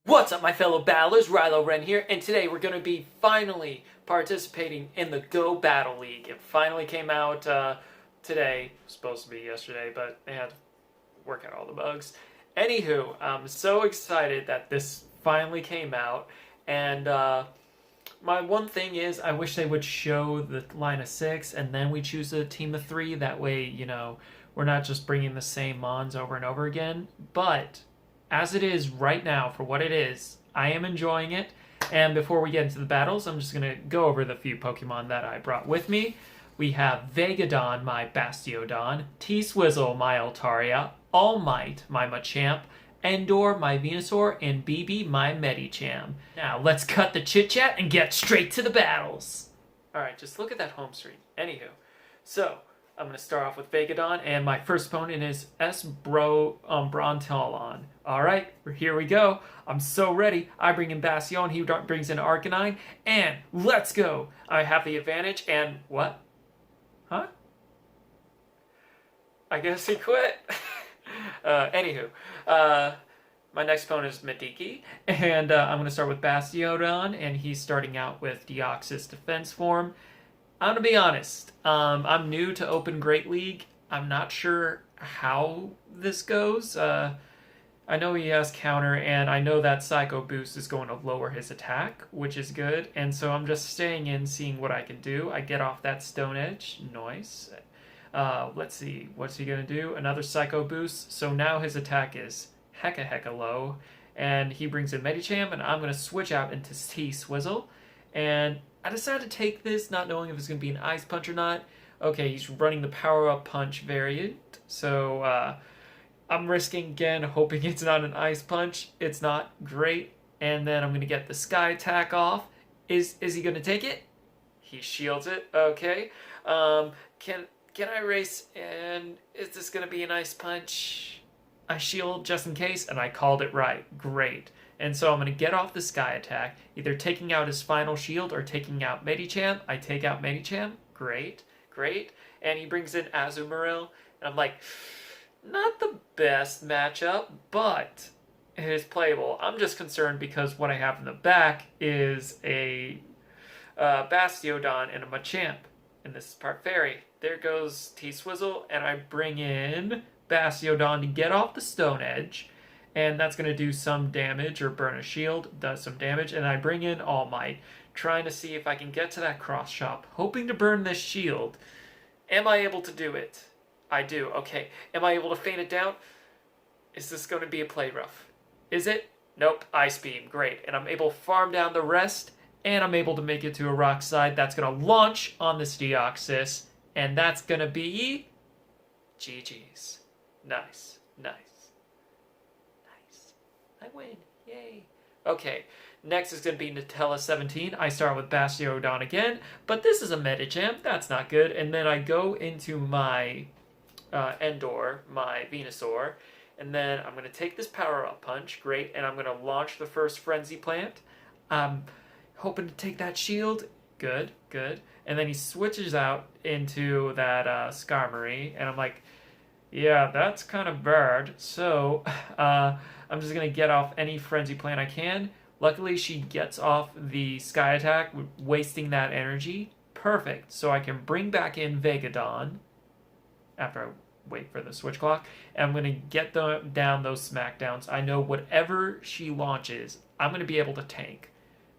What's up, my fellow battlers? Rilo Ren here, and today we're going to be finally participating in the Go Battle League. It finally came out today. It was supposed to be yesterday, but they had to work out all the bugs. Anywho, I'm so excited that this finally came out, and my one thing is I wish they would show the line of 6, and then we choose a team of 3. That way, we're not just bringing the same mons over and over again, but as it is right now, for what it is, I am enjoying it. And before we get into the battles, I'm just going to go over the few Pokemon that I brought with me. We have Vegadon, my Bastiodon, T-Swizzle, my Altaria, All Might, my Machamp, Endor, my Venusaur, and BB, my Medicham. Now, let's cut the chit-chat and get straight to the battles. Alright, just look at that home screen. Anywho, so I'm going to start off with Vegadon, and my first opponent is Brontalon. Alright, here we go. I'm so ready. I bring in Bastion, he brings in Arcanine, and let's go! I have the advantage, and what? Huh? I guess he quit. Anywho, my next opponent is Mediki, and I'm going to start with Bastiodon, and he's starting out with Deoxys Defense Form. I'm going to be honest, I'm new to Open Great League. I'm not sure how this goes. I know he has counter, and I know that Psycho Boost is going to lower his attack, which is good, and so I'm just staying in, seeing what I can do. I get off that Stone Edge. Nice. Let's see, what's he going to do? Another Psycho Boost, so now his attack is hecka low, and he brings in Medicham, and I'm going to switch out into T-Swizzle, and I decided to take this not knowing if it's going to be an Ice Punch or not. Okay, he's running the Power Up Punch variant, so I'm risking again, hoping it's not an Ice Punch. It's not great, and then I'm going to get the Sky Attack off. Is he going to take it? He shields it, okay. Can I race, and is this going to be an Ice Punch? I shield just in case, and I called it right. Great. And so I'm going to get off the Sky Attack, either taking out his final shield or taking out Medicham. I take out Medicham. Great. And he brings in Azumarill, and I'm like, not the best matchup, but it is playable. I'm just concerned because what I have in the back is a Bastiodon and a Machamp, and this is part Fairy. There goes T-Swizzle, and I bring in Bastiodon to get off the Stone Edge, and that's going to do some damage, or burn a shield, does some damage, and I bring in All Might, trying to see if I can get to that cross chop, hoping to burn this shield. Am I able to do it? I do. Okay. Am I able to feint it down? Is this going to be a play rough? Is it? Nope. Ice Beam. Great. And I'm able to farm down the rest, and I'm able to make it to a rock slide. That's going to launch on this Deoxys, and that's going to be GG's. Nice. I win. Yay. Okay. Next is going to be Nutella 17. I start with Bastiodon again, but this is a Medicham. That's not good. And then I go into my Endor, my Venusaur, and then I'm going to take this Power Up Punch. Great. And I'm going to launch the first Frenzy Plant. I'm hoping to take that shield. Good. And then he switches out into that Skarmory, and I'm like, yeah, that's kind of bad. So I'm just going to get off any Frenzy Plant I can. Luckily, she gets off the Sky Attack, wasting that energy. Perfect. So I can bring back in Vegadon after I wait for the switch clock. And I'm going to get down those Smackdowns. I know whatever she launches, I'm going to be able to tank.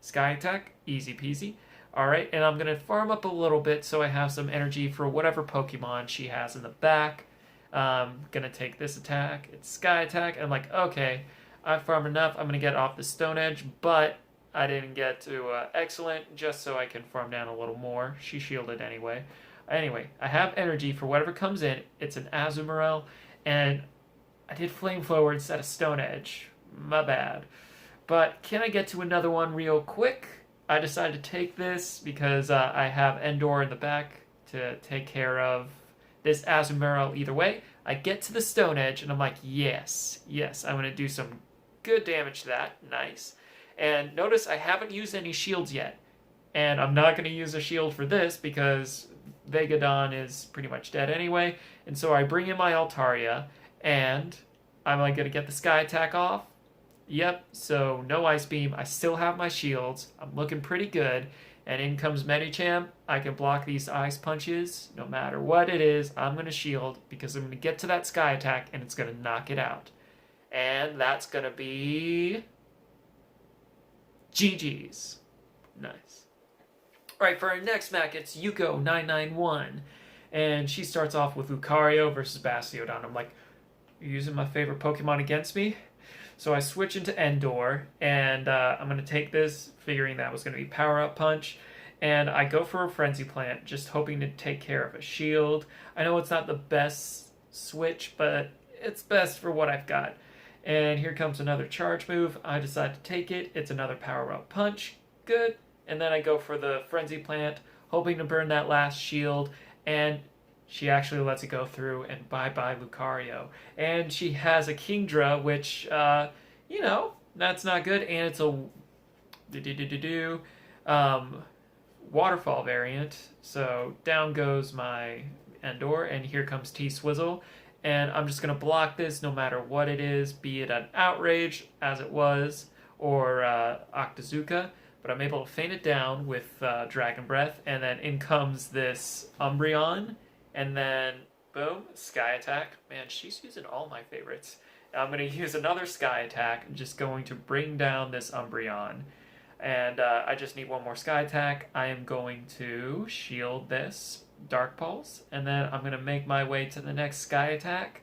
Sky Attack, easy peasy. Alright, and I'm going to farm up a little bit so I have some energy for whatever Pokemon she has in the back. I'm going to take this attack. It's Sky Attack. And I'm like, okay, I've farmed enough. I'm going to get off the Stone Edge, but I didn't get to Excellent just so I can farm down a little more. She shielded anyway. Anyway, I have energy for whatever comes in. It's an Azumarill, and I did Flame Flower instead of Stone Edge. My bad. But can I get to another one real quick? I decided to take this because I have Endor in the back to take care of this Azumarill either way. I get to the Stone Edge, and I'm like, yes, I'm going to do some good damage to that. Nice. And notice I haven't used any shields yet. And I'm not going to use a shield for this because Vegadon is pretty much dead anyway. And so I bring in my Altaria, and I'm going to get the Sky Attack off. Yep, so no Ice Beam. I still have my shields. I'm looking pretty good. And in comes Medicham. I can block these ice punches no matter what it is. I'm going to shield because I'm going to get to that Sky Attack and it's going to knock it out. And that's going to be GG's. Nice. Alright, for our next match, it's Yuko991. And she starts off with Lucario versus Bastiodon. I'm like, you're using my favorite Pokemon against me? So I switch into Endor, and I'm going to take this, figuring that was going to be Power Up Punch. And I go for a Frenzy Plant, just hoping to take care of a shield. I know it's not the best switch, but it's best for what I've got. And here comes another charge move. I decide to take it. It's another Power Up Punch. Good. And then I go for the Frenzy Plant, hoping to burn that last shield. And she actually lets it go through, and bye-bye Lucario. And she has a Kingdra, which, you know, that's not good. And it's a waterfall variant. So down goes my Endor, and here comes T-Swizzle. And I'm just going to block this no matter what it is, be it an Outrage, as it was, or Octazooka. But I'm able to feint it down with Dragon Breath, and then in comes this Umbreon. And then, boom, Sky Attack. Man, she's using all my favorites. I'm going to use another Sky Attack. I'm just going to bring down this Umbreon. And I just need one more Sky Attack. I am going to shield this Dark Pulse. And then I'm going to make my way to the next Sky Attack.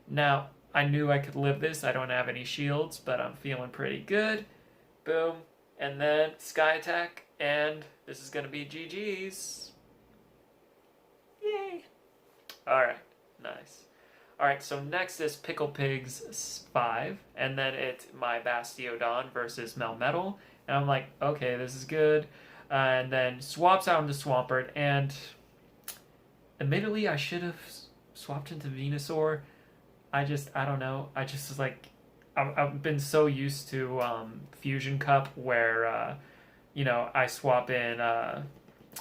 Now, I knew I could live this. I don't have any shields, but I'm feeling pretty good. Boom. And then Sky Attack. And this is going to be GG's. Yay! Alright, nice. Alright, so next is Pickle Pigs 5, and then it's my Bastiodon versus Melmetal, and I'm like, okay, this is good. And then swaps out into Swampert, and admittedly, I should have swapped into Venusaur. I don't know. I just was like, I've been so used to Fusion Cup where, you know, I swap in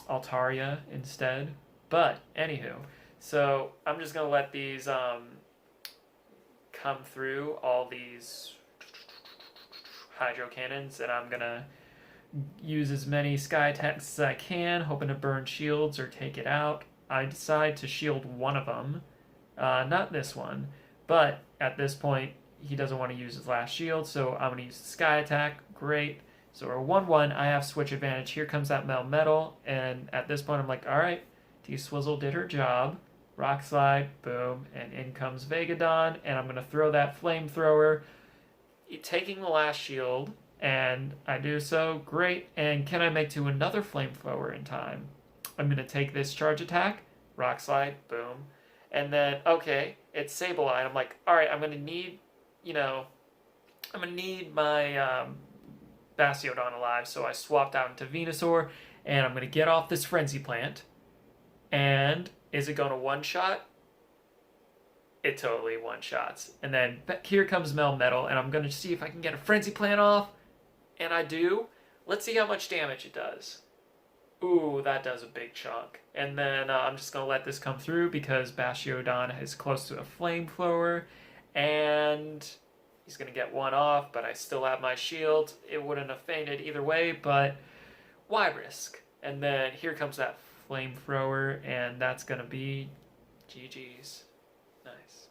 Altaria instead. But, anywho, so I'm just going to let these come through, all these Hydro Cannons, and I'm going to use as many Sky Attacks as I can, hoping to burn shields or take it out. I decide to shield one of them, not this one, but at this point, he doesn't want to use his last shield, so I'm going to use the Sky Attack. Great. So we're 1-1. I have switch advantage. Here comes that Melmetal, and at this point, I'm like, alright. T-Swizzle did her job. Rock Slide, boom, and in comes Vegadon, and I'm going to throw that Flamethrower, taking the last shield, and I do so, great, and can I make to another Flamethrower in time? I'm going to take this charge attack, Rock Slide, boom, and then, okay, it's Sableye, I'm like, alright, I'm going to need, you know, I'm going to need my Bastiodon alive, so I swapped out into Venusaur, and I'm going to get off this Frenzy Plant. And is it going to one-shot? It totally one-shots. And then here comes Melmetal, and I'm going to see if I can get a Frenzy Plant off. And I do. Let's see how much damage it does. Ooh, that does a big chunk. And then I'm just going to let this come through because Bastiodon is close to a Flamethrower. And he's going to get one off, but I still have my shield. It wouldn't have fainted either way, but why risk? And then here comes that Flamethrower, and that's gonna be GG's. Nice.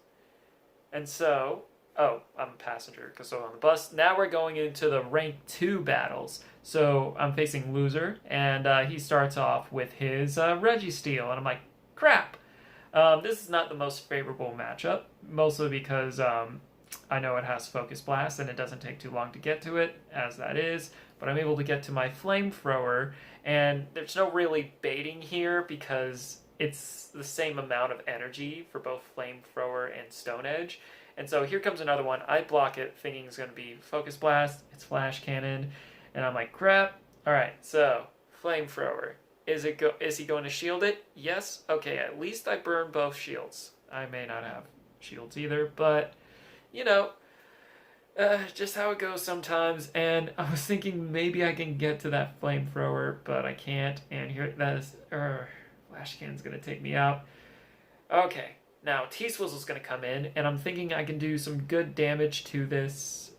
And so, oh, I'm a passenger because so on the bus. Now we're going into the rank 2 battles. So I'm facing Loser, and he starts off with his Registeel, and I'm like, crap. This is not the most favorable matchup, mostly because I know it has Focus Blast, and it doesn't take too long to get to it, as that is. But I'm able to get to my Flamethrower, and there's no really baiting here because it's the same amount of energy for both Flamethrower and Stone Edge. And so here comes another one. I block it, thinking it's going to be Focus Blast. It's Flash Cannon. And I'm like, crap. Alright, so Flamethrower. Is he going to shield it? Yes. Okay, at least I burned both shields. I may not have shields either, but, you know, just how it goes sometimes. And I was thinking maybe I can get to that Flamethrower, but I can't. And here, that is, Flash Cannon's going to take me out. Okay, now T-Swizzle's going to come in, and I'm thinking I can do some good damage to this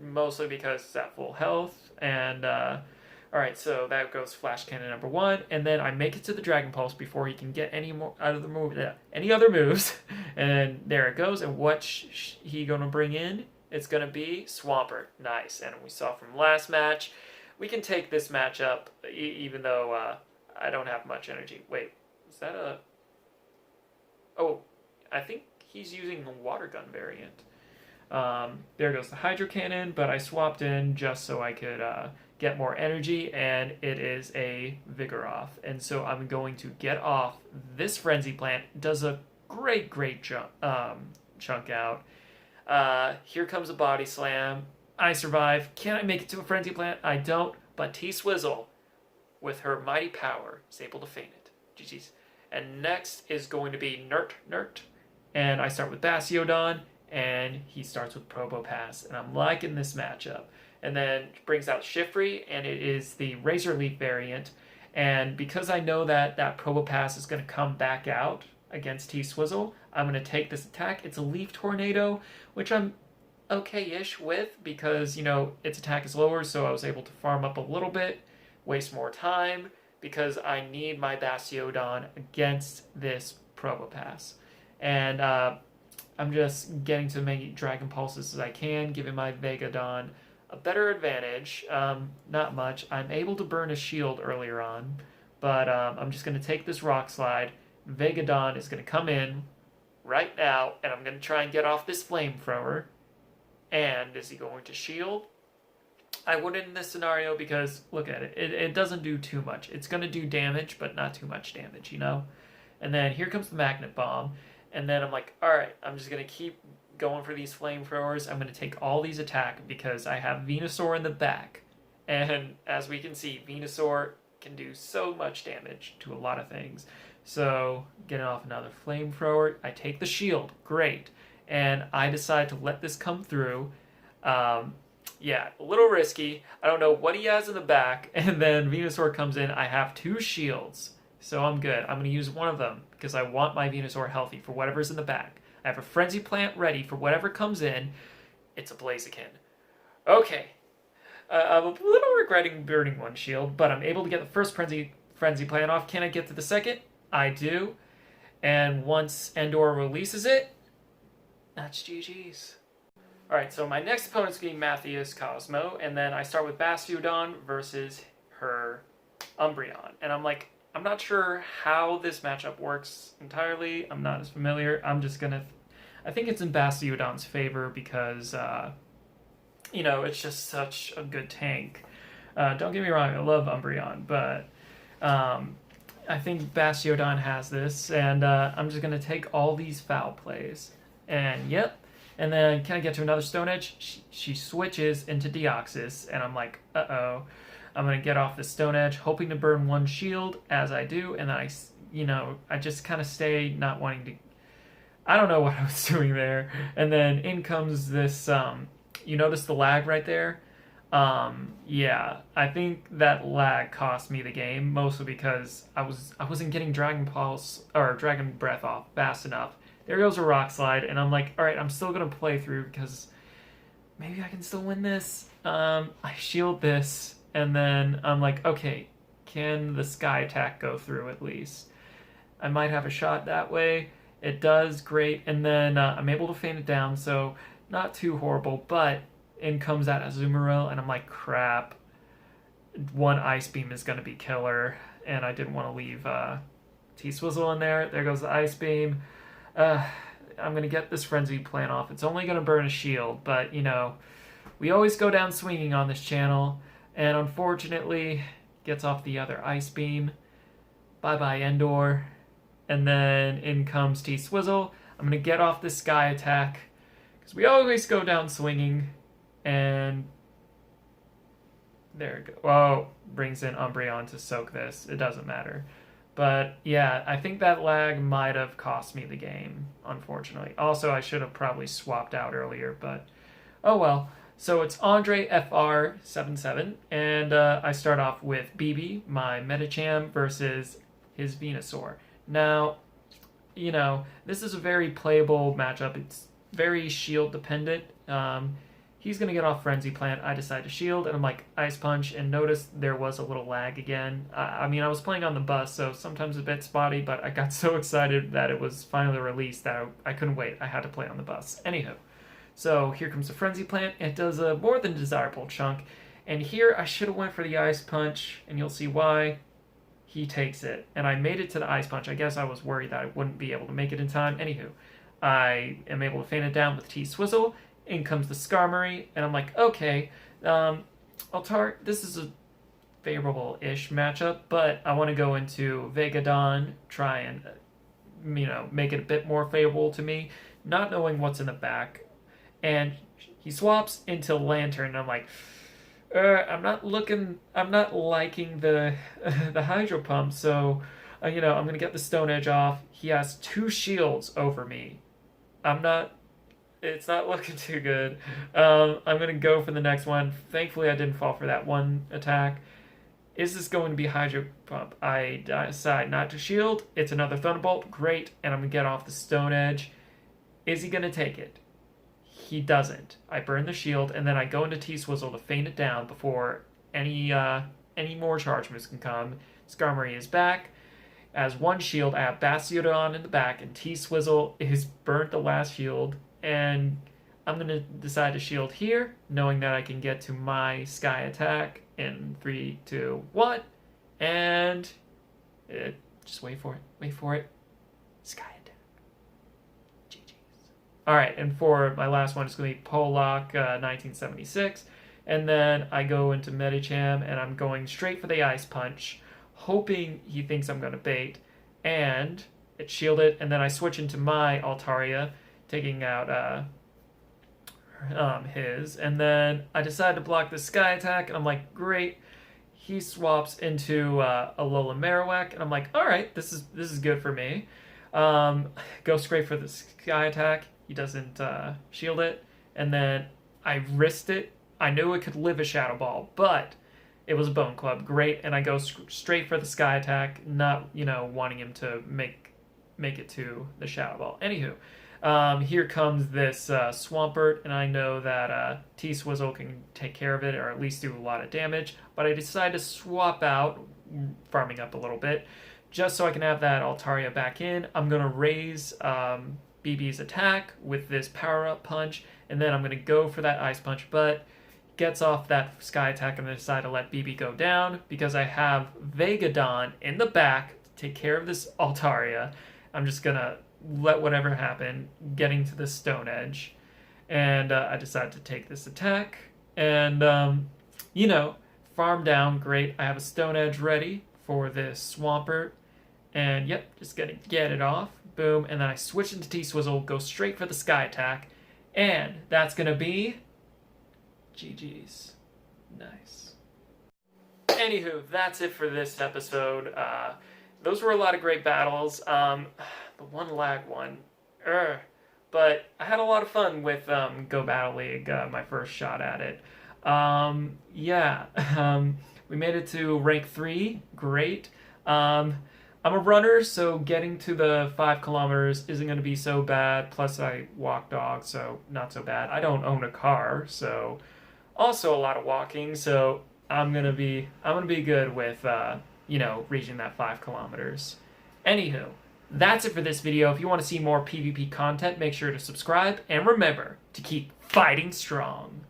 mostly because it's at full health. And alright, so that goes Flash Cannon number 1, and then I make it to the Dragon Pulse before he can get any more out of the move, any other moves. And there it goes. And what's he gonna bring in? It's gonna be Swampert. Nice. And we saw from last match, we can take this matchup even though I don't have much energy. Wait, is that a... Oh, I think he's using the Water Gun variant. There goes the Hydro Cannon, but I swapped in just so I could get more energy, and it is a Vigoroth. And so I'm going to get off this Frenzy Plant. Does a great chunk out. Here comes a Body Slam. I survive. Can I make it to a Frenzy Plant? I don't, but T-Swizzle, with her mighty power, is able to feint it. GG's. And next is going to be Nert. And I start with Bastiodon, and he starts with Probopass, and I'm liking this matchup. And then brings out Shiftry, and it is the Razor Leaf variant. And because I know that Probopass is going to come back out against T-Swizzle, I'm going to take this attack. It's a Leaf Tornado, which I'm okay-ish with because, you know, its attack is lower, so I was able to farm up a little bit, waste more time, because I need my Bastiodon against this Probopass. And I'm just getting to many Dragon Pulses as I can, giving my Vegadon a better advantage. Not much. I'm able to burn a shield earlier on, but I'm just going to take this Rock Slide. Vegadon is going to come in right now, and I'm going to try and get off this Flamethrower. And is he going to shield? I wouldn't in this scenario because, look at it. It doesn't do too much. It's going to do damage, but not too much damage, you know? And then here comes the Magnet Bomb. And then I'm like, alright, I'm just going to keep going for these Flamethrowers. I'm going to take all these attack because I have Venusaur in the back. And as we can see, Venusaur can do so much damage to a lot of things. So, getting off another Flamethrower. I take the shield. Great. And I decide to let this come through. Yeah, a little risky. I don't know what he has in the back. And then Venusaur comes in. I have 2 shields. So I'm good. I'm going to use one of them because I want my Venusaur healthy for whatever's in the back. I have a Frenzy Plant ready for whatever comes in. It's a Blaziken. Okay. I'm a little regretting burning one shield, but I'm able to get the first Frenzy Plant off. Can I get to the second? I do. And once Endor releases it, that's GG's. Alright, so my next opponent's going to be Matthias Cosmo, and then I start with Bastiodon versus her Umbreon. And I'm like, I'm not sure how this matchup works entirely. I'm not as familiar. I'm just going to... I think it's in Bastiodon's favor because, you know, it's just such a good tank. Don't get me wrong, I love Umbreon, but I think Bastiodon has this, and I'm just going to take all these foul plays. And, yep. And then, can I get to another Stone Edge? She switches into Deoxys, and I'm like, uh-oh. I'm going to get off the Stone Edge, hoping to burn one shield, as I do, and then I just kind of stay not wanting to... I don't know what I was doing there. And then in comes this, you notice the lag right there? Yeah, I think that lag cost me the game, mostly because I wasn't getting Dragon Pulse, or Dragon Breath off fast enough. There goes a Rock Slide, and I'm like, alright, I'm still going to play through, because maybe I can still win this. I shield this, and then I'm like, okay, can the Sky Attack go through at least? I might have a shot that way. It does, great, and then I'm able to feint it down, so not too horrible, but in comes that Azumarill, and I'm like, crap, one Ice Beam is going to be killer, and I didn't want to leave T-Swizzle in there. There goes the Ice Beam. I'm going to get this Frenzy Plant off. It's only going to burn a shield, but, you know, we always go down swinging on this channel, and unfortunately, gets off the other Ice Beam. Bye-bye, Endor. And then in comes T-Swizzle. I'm going to get off this Sky Attack, because we always go down swinging, and there it goes. Oh, brings in Umbreon to soak this. It doesn't matter. But yeah, I think that lag might have cost me the game, unfortunately. Also, I should have probably swapped out earlier, but oh well. So it's Andre FR77, and I start off with BB, my Medicham, versus his Venusaur. Now, you know, this is a very playable matchup. It's very shield dependent. He's going to get off Frenzy Plant. I decide to shield, and I'm like, Ice Punch, and notice there was a little lag again. I mean, I was playing on the bus, so sometimes a bit spotty, but I got so excited that it was finally released that I couldn't wait. I had to play on the bus. Anywho, so here comes the Frenzy Plant. It does a more than desirable chunk, and here I should have went for the Ice Punch, and you'll see why. He takes it, and I made it to the Ice Punch. I guess I was worried that I wouldn't be able to make it in time. Anywho, I am able to feint it down with T-Swizzle. In comes the Skarmory, and I'm like, okay, this is a favorable-ish matchup, but I want to go into Vegadon, try and, make it a bit more favorable to me, not knowing what's in the back. And he swaps into Lantern, and I'm like, I'm not liking the the Hydro Pump, so, I'm going to get the Stone Edge off. He has 2 shields over me. It's not looking too good. I'm going to go for the next one. Thankfully, I didn't fall for that one attack. Is this going to be Hydro Pump? I decide not to shield. It's another Thunderbolt. Great. And I'm going to get off the Stone Edge. Is he going to take it? He doesn't. I burn the shield, and then I go into T-Swizzle to feint it down before any more charge moves can come. Skarmory is back. As 1 shield, I have Bastiodon in the back, and T-Swizzle is burnt the last shield. And I'm going to decide to shield here, knowing that I can get to my Sky attack in 3, 2, 1. And just wait for it. Wait for it. Sky attack. Alright, and for my last one, it's going to be Pollock 1976. And then I go into Medicham, and I'm going straight for the Ice Punch, hoping he thinks I'm going to bait. And it's shielded, and then I switch into my Altaria, taking out his. And then I decide to block the Sky attack, and I'm like, great. He swaps into Alola Marowak, and I'm like, alright, this is good for me. Go straight for the Sky attack. He doesn't shield it, and then I risked it. I knew it could live a Shadow Ball, but it was a Bone Club. Great, and I go straight for the Sky attack, not, wanting him to make it to the Shadow Ball. Anywho, here comes this Swampert, and I know that T-Swizzle can take care of it, or at least do a lot of damage, but I decide to swap out, farming up a little bit, just so I can have that Altaria back in. I'm going to raise BB's attack with this power-up punch, and then I'm going to go for that Ice Punch, but gets off that Sky attack, and I decide to let BB go down because I have Vegadon in the back to take care of this Altaria. I'm just going to let whatever happen, getting to the Stone Edge, and I decide to take this attack, and, farm down, great. I have a Stone Edge ready for this Swampert, and yep, just gonna get it off. Boom, and then I switch into T-Swizzle, go straight for the Sky attack, and that's gonna be GG's. Nice. Anywho, that's it for this episode. Those were a lot of great battles. The one lag one, but I had a lot of fun with Go Battle League, my first shot at it. We made it to rank 3, great. I'm a runner, so getting to the 5 kilometers isn't going to be so bad. Plus, I walk dog, so not so bad. I don't own a car, so also a lot of walking. So I'm gonna be good with reaching that 5 kilometers. Anywho, that's it for this video. If you want to see more PvP content, make sure to subscribe and remember to keep fighting strong.